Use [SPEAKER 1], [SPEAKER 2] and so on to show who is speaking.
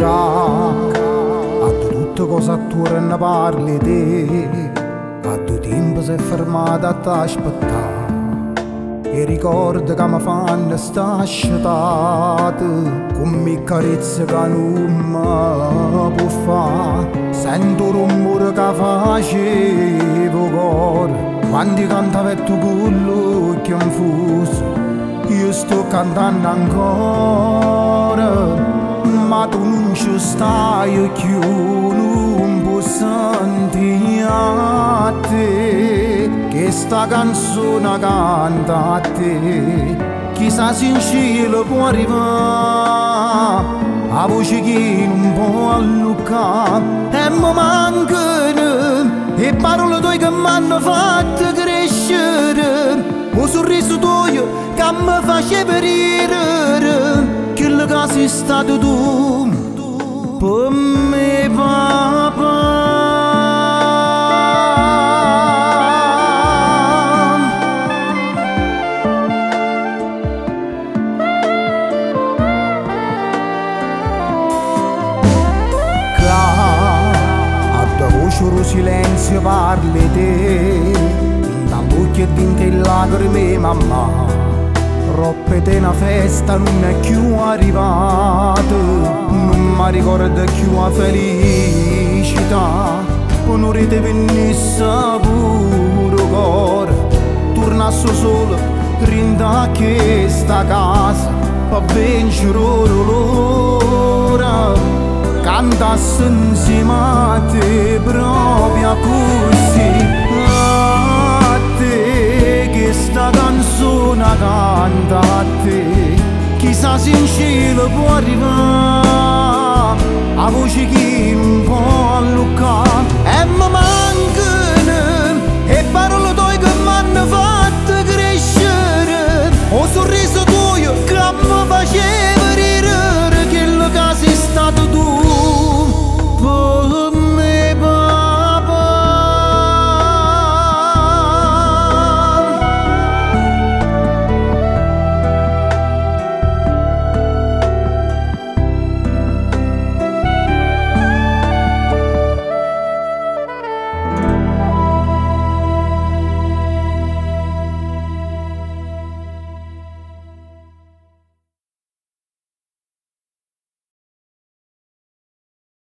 [SPEAKER 1] A tutte cose attorno ne parli te, a due tempo sei fermato a t'aspettare. E ricordo che mi fanno sta asciutata, con mi carezze che non mi può fare. Sento il rumore che facevo cuore, quando cantavo tu con l'occhio infuso. Io sto cantando ancora, ma tu non ci stai più, non posso sentire a te, che sta canzone canta a te. Chissà se in cielo può arrivare a voce che non può alluccare, e mi mancano le parole tue che mi hanno fatto crescere, o sorriso tuo che mi faceva ridere. Quello che sei stato tu per me, papà. Lo silenzio parli te, dall'occhio e dinte lacrime mamma. Troppe te una festa non è più arrivata, non mi ricordo più la felicità. Onore te venisse pure cuore, tornasse solo rinda a questa casa, per vincere l'ora. Cantasse insieme a te proprio così, a te che sta canzone canta a te. Chissà se in cielo può arrivare a voce che un po' alluccare, e